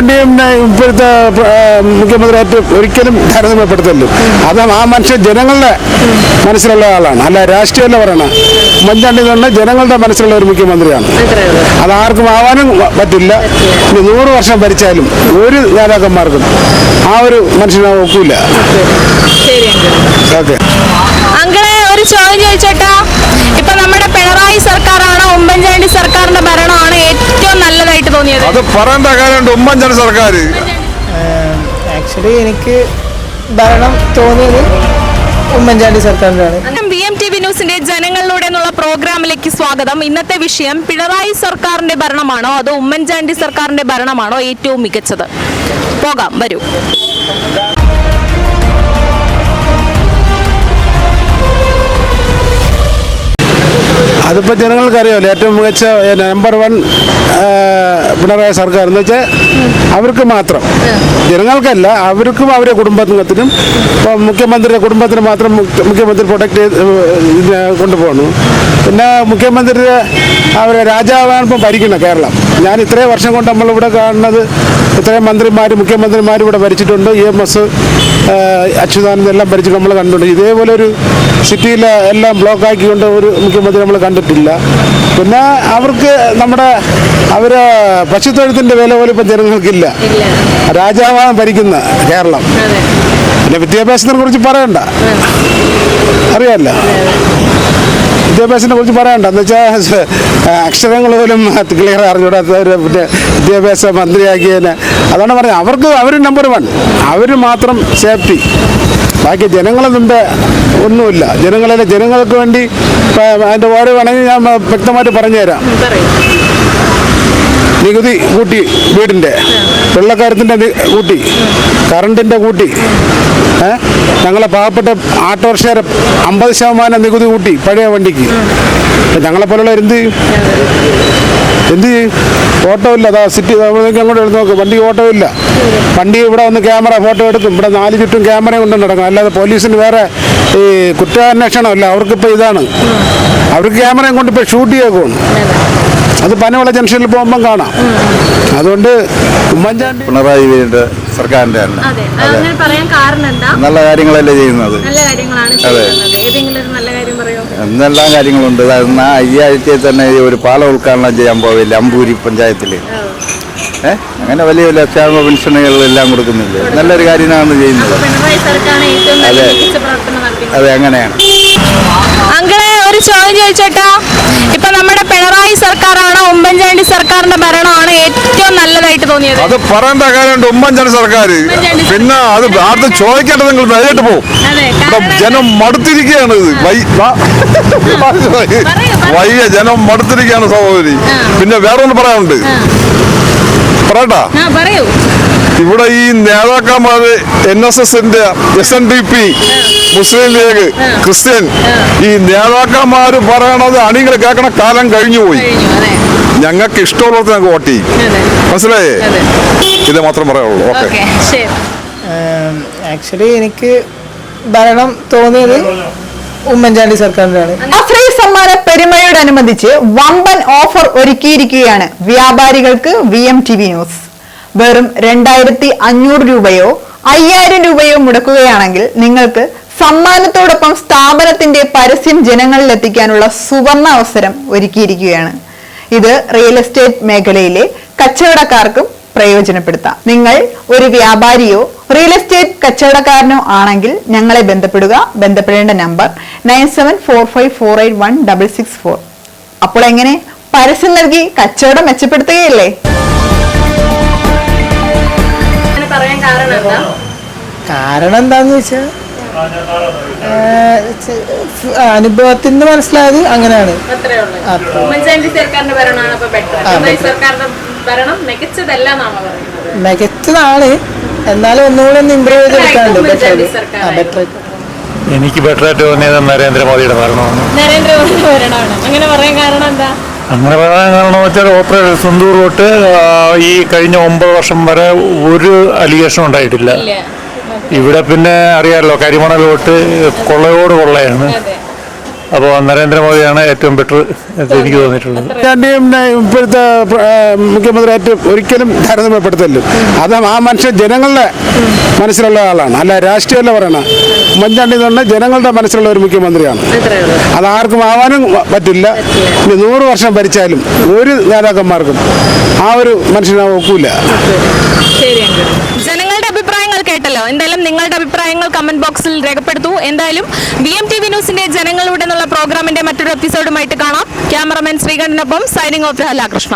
ഉമ്മൻചാണ്ടിയും ഇപ്പോഴത്തെ മുഖ്യമന്ത്രിയായിട്ട് ഒരിക്കലും താരതമ്യപ്പെടുത്തല്ലോ. അത് ആ മനുഷ്യൻ ജനങ്ങളുടെ മനസ്സിലുള്ള ആളാണ്, അല്ല രാഷ്ട്രീയമല്ല പറയണം. ഉമ്മൻചാണ്ടി എന്ന് പറഞ്ഞാൽ ജനങ്ങളുടെ മനസ്സിലുള്ള ഒരു മുഖ്യമന്ത്രിയാണ്. അതാർക്കും ആവാനും പറ്റില്ല. 100 വർഷം ഭരിച്ചാലും ഒരു നേതാക്കന്മാർക്കും ആ ഒരു മനുഷ്യനെ ഒക്കില്ല. ഓക്കെ, അങ്കിളെ ഒരു ചോദ്യം ചോദിച്ചോട്ടാ. ഇപ്പൊ നമ്മുടെ പിണറായി സർക്കാരാണോ ഉമ്മൻചാണ്ടി സർക്കാരിന്റെ ഭരണമാണ് ഏറ്റവും നല്ലതായിട്ട് തോന്നിയത്? അത് പറയേണ്ട കാര്യമുണ്ട്. ഉമ്മൻചാണ്ടി സർക്കാർ ആക്ച്വലി എനിക്ക് ഭരണം തോന്നിയത് ഉമ്മൻചാണ്ടി സർക്കാരിനാണ്. BMTV ന്യൂസിന്റെ ജനങ്ങളിലൂടെ എന്നുള്ള പ്രോഗ്രാമിലേക്ക് സ്വാഗതം. ഇന്നത്തെ വിഷയം പിണറായി സർക്കാരിന്റെ ഭരണമാണോ അതോ ഉമ്മൻചാണ്ടി സർക്കാരിന്റെ ഭരണമാണോ ഏറ്റവും മികച്ചത്? പോകാം, വരൂ. അതിപ്പോൾ ജനങ്ങൾക്കറിയാമല്ലോ. ഏറ്റവും മികച്ച നമ്പർ 1 പിണറായി സർക്കാർ എന്ന് വെച്ചാൽ അവർക്ക് മാത്രം, ജനങ്ങൾക്കല്ല, അവർക്കും അവരുടെ കുടുംബത്തിനും. ഇപ്പം മുഖ്യമന്ത്രിയുടെ കുടുംബത്തിന് മാത്രം മുഖ്യമന്ത്രി പ്രൊട്ടക്ട് ചെയ്ത് കൊണ്ടുപോകണം. പിന്നെ മുഖ്യമന്ത്രി അവരെ രാജാവാണ് ഇപ്പം ഭരിക്കണം കേരളം. ഞാൻ ഇത്രയും വർഷം കൊണ്ട് നമ്മളിവിടെ കാണുന്നത് ഇത്രയും മന്ത്രിമാർ മുഖ്യമന്ത്രിമാർ ഇവിടെ ഭരിച്ചിട്ടുണ്ട്. EMS അച്യുതാനന്ദൻ എല്ലാം ഭരിച്ചിട്ട് നമ്മൾ കണ്ടിട്ടുണ്ട്. ഇതേപോലെ ഒരു സിറ്റിയിൽ എല്ലാം ബ്ലോക്ക് ആക്കിക്കൊണ്ട് ഒരു മുഖ്യമന്ത്രി നമ്മൾ കണ്ടിട്ടില്ല. പിന്നെ അവർക്ക് അവർ പശുത്തൊഴുത്തിൻ്റെ വില പോലും ഇപ്പം ജനങ്ങൾക്കില്ല. രാജാവാണ് ഭരിക്കുന്ന കേരളം. പിന്നെ വിദ്യാഭ്യാസത്തിനെ കുറിച്ച് പറയണ്ട, അറിയാമല്ലോ. വിദ്യാഭ്യാസത്തിനെ കുറിച്ച് പറയണ്ട എന്ന് വെച്ചാൽ അക്ഷരങ്ങൾ പോലും ക്ലിയർ അറിഞ്ഞൂടാത്ത ഒരു വിദ്യാഭ്യാസ മന്ത്രിയാക്കിയതിന്. അതാണ് പറഞ്ഞത്, അവർ നമ്പർ 1, അവർ മാത്രം സേഫ്റ്റി. ബാക്കി ജനങ്ങളെ മുമ്പേ ഒന്നുമില്ല. ജനങ്ങൾക്ക് വേണ്ടി അതിൻ്റെ ഓരോ വേണമെങ്കിൽ ഞാൻ വ്യക്തമായിട്ട് പറഞ്ഞുതരാം. നികുതി കൂട്ടി, വീടിൻ്റെ വെള്ളക്കാരത്തിൻ്റെ കൂട്ടി, കറണ്ടിൻ്റെ കൂട്ടി, ഞങ്ങളെ പാവപ്പെട്ട ഓട്ടോറിക്ഷക്കാരെ 50% നികുതി കൂട്ടി പഴയ വണ്ടിക്ക്. ഞങ്ങളെപ്പോലുള്ള എന്ത് ചെയ്യും? ഓട്ടോ ഇല്ല. അതാ സിറ്റി അങ്ങോട്ട് എടുത്ത് നോക്ക്, വണ്ടി ഓട്ടോ ഇല്ല. വണ്ടി ഇവിടെ വന്ന് ക്യാമറ ഫോട്ടോ എടുക്കും. ഇവിടെ 4 ചുറ്റും ക്യാമറ കൊണ്ട് നടക്കും. അല്ലാതെ പോലീസിന് വേറെ ഈ കുറ്റാന്വേഷണമല്ല. അവർക്കിപ്പോൾ ഇതാണ്, അവർക്ക് ക്യാമറയും കൊണ്ട് ഇപ്പോൾ ഷൂട്ട് ചെയ്യേക്കും. അത് പനവള ജംഗ്ഷനിൽ പോകുമ്പം കാണാം. അതുകൊണ്ട് ഉമ്മൻചാണ്ടി പിണറായി സർക്കാരിന്റെ നല്ല കാര്യങ്ങളല്ലേ ചെയ്യുന്നത്. എന്തെല്ലാം കാര്യങ്ങളുണ്ട്. ഈ ആഴ്ചയിൽ തന്നെ ഒരു പാലം ഉദ്ഘാടനം ചെയ്യാൻ പോവില്ല അമ്പൂരി പഞ്ചായത്തിൽ. അങ്ങനെ വലിയ വലിയ ക്ഷേമ പെൻഷനുകളെല്ലാം കൊടുക്കുന്നില്ലേ. നല്ലൊരു കാര്യമാണ് ചെയ്യുന്നത്. അതെ, അങ്ങനെയാണ്. അങ്കിളെ ഒരു ചോദ്യം ചോദിച്ചോട്ടാ. ഇപ്പൊ നമ്മുടെ പിണറായി സർക്കാരാണോ ഉമ്മൻചാണ്ടി സർക്കാരിന്റെ ഭരണമാണ് ഏറ്റവും നല്ലതായിട്ട് തോന്നിയത്? അത് പറയേണ്ട കാര്യമുണ്ട്. ഉമ്മൻചാണ്ടി സർക്കാർ. പിന്നെ അത് ആർക്കും ചോദിക്കേണ്ടത് നിങ്ങൾ നേരിട്ട് പോകും. ജനം മടുത്തിരിക്കുകയാണ്. വയ്യ, ജനം മടുത്തിരിക്കുകയാണ് സഹോദരി. പിന്നെ വേറെ ഒന്ന് പറയാനുണ്ട്, പറയട്ടാ. ഇവിടെ ഈ നേതാക്കന്മാര് NSSന്റെ SNDP മുസ്ലിം ലീഗ് ക്രിസ്ത്യൻ ഈ നേതാക്കന്മാര് പറയണത് അണികൾ കേൾക്കണ കാലം കഴിഞ്ഞുപോയി. ഞങ്ങൾക്ക് ഇഷ്ടമുള്ളത് ഞങ്ങൾക്ക് വോട്ട് ചെയ്യും. മനസ്സിലായേ? ഇത് മാത്രം പറയാനുള്ളൂ. ഓക്കെ. ആക്ച്വലി എനിക്ക് ഭരണം തോന്നിയത് ഉമ്മൻചാണ്ടി സർക്കാരിനാണ്. ഫ്രീ സമ്മാന പെരുമയോടനുബന്ധിച്ച് വമ്പൻ ഓഫർ ഒരുക്കിയിരിക്കുകയാണ് വ്യാപാരികൾക്ക് VMTV ന്യൂസ്. വെറും 2500 രൂപയോ 5000 രൂപയോ മുടക്കുകയാണെങ്കിൽ നിങ്ങൾക്ക് സമ്മാനത്തോടൊപ്പം സ്ഥാപനത്തിന്റെ പരസ്യം ജനങ്ങളിൽ എത്തിക്കാനുള്ള സുവർണ അവസരം ഒരുക്കിയിരിക്കുകയാണ്. ഇത് റിയൽ എസ്റ്റേറ്റ് മേഖലയിലെ കച്ചവടക്കാർക്കും പ്രയോജനപ്പെടുത്താം. നിങ്ങൾ ഒരു വ്യാപാരിയോ റിയൽ എസ്റ്റേറ്റ് കച്ചവടക്കാരനോ ആണെങ്കിൽ ഞങ്ങളെ ബന്ധപ്പെടേണ്ട നമ്പർ 9745481664. അപ്പോൾ എങ്ങനെ പരസ്യം നൽകി കച്ചവടം മെച്ചപ്പെടുത്തുകയല്ലേ? കാരണം എന്താന്ന് വെച്ചാൽ അനുഭവത്തിൽ നിന്ന് മനസ്സിലായത് അങ്ങനെയാണ്. മികച്ചതാണ്, എന്നാലും ഒന്നുകൂടെ ഒന്ന് ഇമ്പ്രൂവ് ചെയ്തെടുക്കാനുണ്ട്. എനിക്ക് ബെറ്ററായിട്ട് തോന്നിയത് നരേന്ദ്രമോദിയുടെ ഭരണമാണ്. അങ്ങനെ പറയാൻ കാരണം എന്താ? അങ്ങനെ പറയാൻ കാരണം വെച്ചാൽ ഓപ്പറേഷൻ സിന്ദൂർ തൊട്ട് ഈ കഴിഞ്ഞ 9 വർഷം വരെ ഒരു അലിഗേഷൻ ഉണ്ടായിട്ടില്ല. ഇവിടെ പിന്നെ അറിയാമല്ലോ, കരിമണൽ തൊട്ട് കൊള്ളയോട് കൊള്ളയാണ്. അപ്പോൾ നരേന്ദ്രമോദിയാണ് ഏറ്റവും ബെറ്റർ എന്ന് എനിക്ക് തോന്നിയിട്ടുള്ളത്. ഉമ്മൻചാണ്ടിയും ഇപ്പോഴത്തെ മുഖ്യമന്ത്രിയായിട്ട് ഒരിക്കലും താരതമ്യപ്പെടുത്തല്ലോ. അത് ആ മനുഷ്യൻ ജനങ്ങളുടെ മനസ്സിലുള്ള ആളാണ്, അല്ല രാഷ്ട്രീയമല്ല പറയണം. ഉമ്മൻചാണ്ടി എന്ന് പറഞ്ഞാൽ ജനങ്ങളുടെ മനസ്സിലുള്ള ഒരു മുഖ്യമന്ത്രിയാണ്. അത് ആർക്കും ആവാനും പറ്റില്ല. ഇനി 100 വർഷം ഭരിച്ചാലും ഒരു നേതാക്കന്മാർക്കും ആ ഒരു മനുഷ്യനെ ഒക്കൂല. ജനങ്ങളുടെ അഭിപ്രായങ്ങൾ കേട്ടല്ലോ. എന്തായാലും നിങ്ങളുടെ അഭിപ്രായങ്ങൾ കമന്റ് ബോക്സിൽ രേഖപ്പെടുത്തൂ. എന്തായാലും VMTV ന്യൂസിന്റെ ജനങ്ങളുടെ എന്നുള്ള പ്രോഗ്രാമിന്റെ മറ്റൊരു എപ്പിസോഡുമായിട്ട് കാണാം. ക്യാമറമാൻ ശ്രീകണ്ഠനൊപ്പം സൈനിങ് ഓഫ് രാധാകൃഷ്ണ.